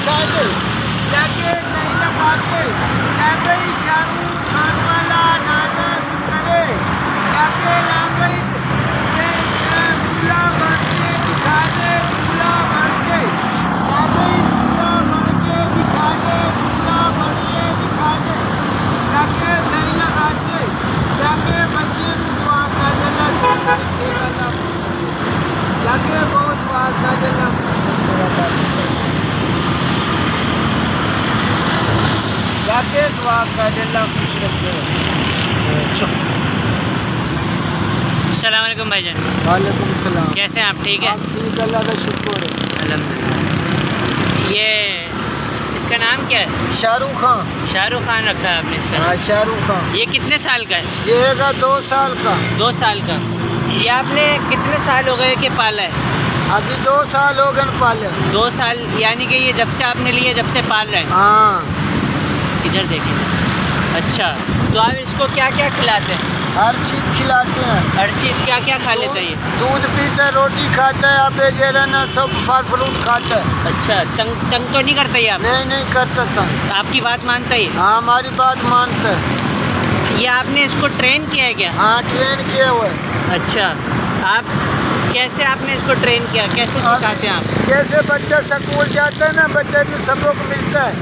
दिखा दे, जैकेट नहीं लगा के क्या गई शाहरुख खान वाला डांस करे, जाके ला गई दूल्हा बन के दिखा दे, दूल्हा बन के क्या गई, दूल्हा बन के दिखा दे, दूल्हा बन के दिखा दे, जाके नहीं लगा के जाके बच्चे को दुआ कर देना, जाके बहुत दुआ कर देना, जाके दुआ कर देना, खुश रखे। अस्सलाम वालेकुम भाईजान। वालेकुम सलाम। कैसे हैं आप? ठीक है, आप ठीक, अल्लाह का शुक्र है। अल्हम्दुलिल्लाह। ये इसका नाम क्या है? शाहरुख खान। शाहरुख खान रखा है आपने इसका? हाँ, शाहरुख खान। ये कितने साल का है? ये है 2 साल का। 2 साल का। ये आपने कितने साल हो गए कि पाला है? अभी 2 साल हो गए पाले। 2 साल यानी कि ये जब से आपने लिए जब से पाल रहे हैं? हाँ। इधर देखिए। अच्छा, तो आप इसको क्या क्या खिलाते हैं? हर चीज़ खिलाते हैं। हर चीज़ क्या क्या खा लेता है ये? दूध पीता है, रोटी खाता है, अब ना सब फल फ्रूट खाता है। अच्छा, तंग तो नहीं करता ये आप? नहीं करता था। आपकी बात मानता है ये? हाँ, हमारी बात मानता है। ये आपने इसको ट्रेन किया है क्या? हाँ, ट्रेन किया हुआ है। अच्छा, आप कैसे आपने इसको ट्रेन किया, कैसे सिखाते हैं आप? जैसे बच्चा स्कूल जाता है ना, बच्चे को सबक मिलता है,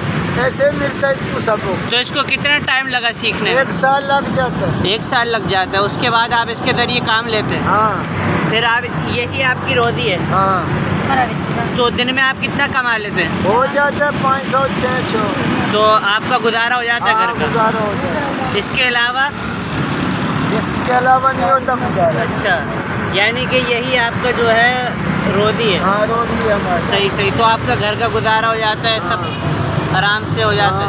ऐसे मिलता है इसको सबक। तो इसको कितना टाइम लगा सीखने में? 1 साल लग जाता है। 1 साल लग जाता है। उसके बाद आप इसके ज़रिए काम लेते हैं? हाँ। फिर आप यही आपकी रोज़ी है? हाँ। तो दिन में आप कितना कमा लेते हैं? हो जाता है 500-600। तो आपका गुजारा हो जाता है घर का? गुजारा हो जाता है। इसके अलावा? इसके अलावा नहीं होता गुजारा। अच्छा, यानी कि यही आपका जो है रोज़ी है? हाँ, रोज़ी है हमारी। सही। तो आपका घर का गुजारा हो जाता है, सब आराम से हो जाता है?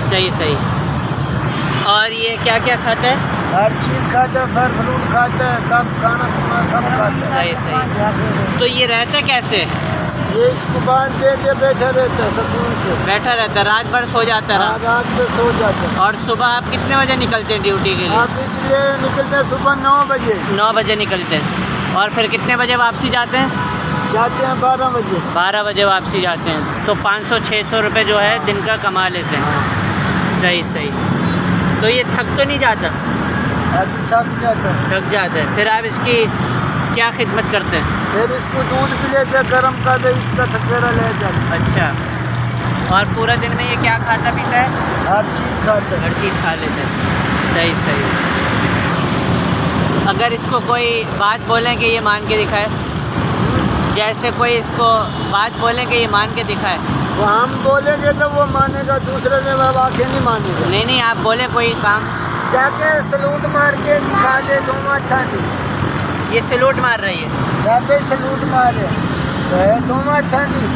सही। और ये क्या क्या खाता है? हर चीज़ खाता है, फल फ्रूट खाता है, सब खाना पीना सब खाता है। सही। तो ये रहता कैसे? ये इसको बांध दे के बैठा रहता है सुकून से। बैठा रहता है, रात भर सो जाता है? हाँ, रात में सो जाता है। और सुबह आप कितने बजे निकलते हैं ड्यूटी के लिए? आप इसलिए निकलते हैं सुबह 9 बजे। 9 बजे निकलते हैं। और फिर कितने बजे वापसी जाते हैं? जाते हैं 12 बजे। 12 बजे वापसी जाते हैं। तो 500-600 रुपये जो है दिन का कमा लेते हैं। सही। तो ये थक तो नहीं जाता? अभी थक जाता है। थक जाता है। फिर आप इसकी क्या खिदमत करते हैं? फिर इसको दूध पिलाते हैं, गर्म कर दे, इसका थकेड़ा ले जाता है। अच्छा, और पूरा दिन में ये क्या खाता पीता है? हर चीज़ खाता है। हर चीज़ खा लेते हैं। सही। अगर इसको कोई बात बोलें कि ये मान के दिखाए, जैसे कोई इसको बात बोलें कि ये मान के दिखाए, वो हम बोलेंगे तो वो मानेगा, दूसरे ने वो आके नहीं मानेगा। नहीं, आप बोले कोई काम। जाके सलूट मार के दिखा दे, तुम अच्छा नहीं। ये सलूट मार रही है? जाके सलूट मारे तो तुम अच्छा नहीं।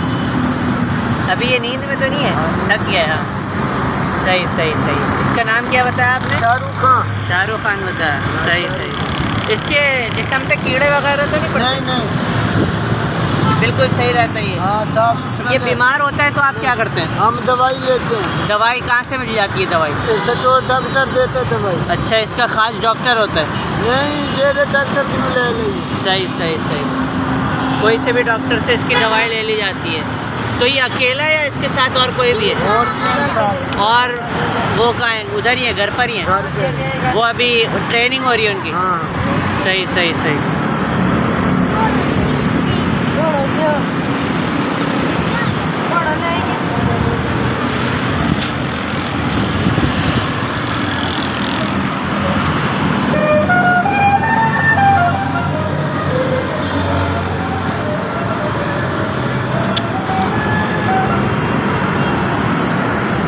अभी ये नींद में तो नहीं है? थक गया है। हाँ, सही। इसका नाम क्या बताया आपने? शाहरुख खान। शाहरुख खान बताया। सही। इसके जिस्म पे कीड़े वगैरह तो नहीं पड़ते? नहीं। बिल्कुल सही रहता है ये? हाँ, साफ सुथरा। ये बीमार होता है तो आप क्या करते हैं? हम दवाई लेते हैं। दवाई कहाँ से मिल जाती है दवाई? ऐसे तो डॉक्टर देते दवाई। अच्छा, इसका खास डॉक्टर होता है? नहीं, जेरे डॉक्टर की ले ली। सही। कोई से भी डॉक्टर से इसकी दवाई ले ली जाती है। तो ये अकेला है या इसके साथ और कोई भी है? और 3 साल। और वो कहाँ है? उधर ही है, घर पर ही है? घर पे। वो अभी ट्रेनिंग हो रही है उनकी? हाँ। सही।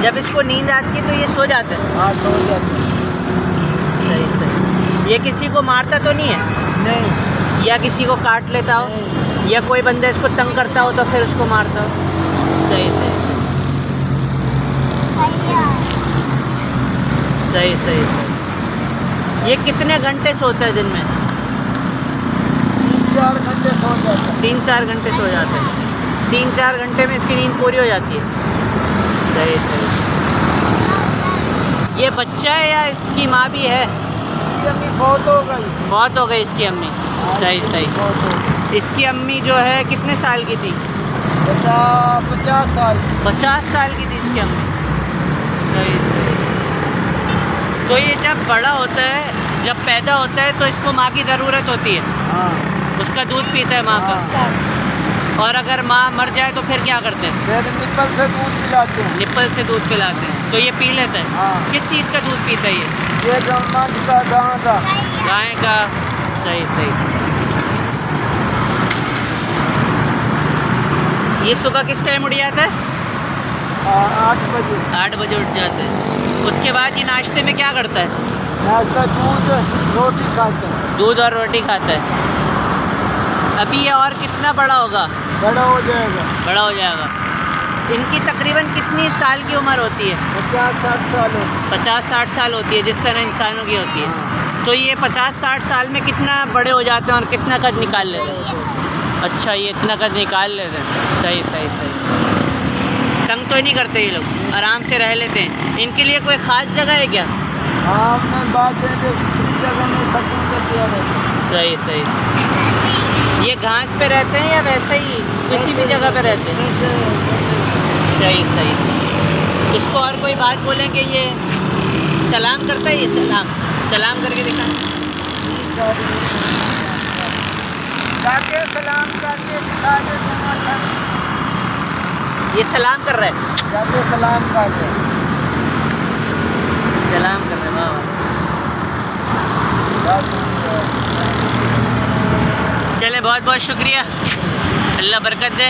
जब इसको नींद आती है तो ये सो जाता है? हाँ, सो जाते हैं। सही। ये किसी को मारता तो नहीं है? नहीं। या किसी को काट लेता हो? या कोई बंदा इसको तंग करता हो तो फिर उसको मारता हो? सही। ये कितने घंटे सोता है दिन में? 3-4 घंटे सो जाता है। 3-4 घंटे सो जाते हैं। 3-4 घंटे में इसकी नींद पूरी हो जाती है? सही। ये बच्चा है या इसकी माँ भी है? इसकी अम्मी फौत हो गई। फौत हो गई इसकी अम्मी? सही। इसकी अम्मी जो है कितने साल की थी? 50 साल की। 50 साल की थी इसकी अम्मी। सही सही। तो ये जब बड़ा होता है, जब पैदा होता है तो इसको माँ की ज़रूरत होती है, हाँ उसका दूध पीता है माँ का। और अगर माँ मर जाए तो फिर क्या करते हैं? फिर निप्पल से दूध पिलाते हैं। निप्पल से दूध पिलाते हैं, तो ये पी लेता है। हाँ। किस चीज़ का दूध पीता है ये? ये जो मंच का गाँव का। गाय का। सही सही। ये सुबह किस टाइम उठ जाता है? 8 बजे। 8 बजे उठ जाते हैं। उसके बाद ये नाश्ते में क्या करता है? नाश्ता दूध रोटी खाते हैं। दूध और रोटी खाता है। अभी ये और कितना बड़ा होगा? बड़ा हो जाएगा। बड़ा हो जाएगा। इनकी तकरीबन कितनी साल की उम्र होती है? 50-60 साल हो। 50-60 साल होती है, जिस तरह इंसानों की होती है। तो ये 50-60 साल में कितना बड़े हो जाते हैं और कितना कद निकाल लेते हैं? अच्छा, ये इतना कद निकाल लेते हैं। सही सही सही। तंग तो नहीं करते ये लोग, आराम से रह लेते हैं। इनके लिए कोई ख़ास जगह है क्या? हाँ, हमने बात दे दी, जगह में सकून कर दिया रहता है। सही सही सही। ये घास पे रहते हैं या वैसे ही किसी भी जगह पे रहते हैं? वैसे सही सही। इसको और कोई बात बोलें कि ये सलाम करता है? ये सलाम करके दिखाएं। जाके सलाम करके दिखा दे तुम्हारा। ये सलाम कर रहा है। जाके सलाम करके। सलाम कर रहे हैं। चले, बहुत बहुत शुक्रिया, अल्लाह बरकत दे।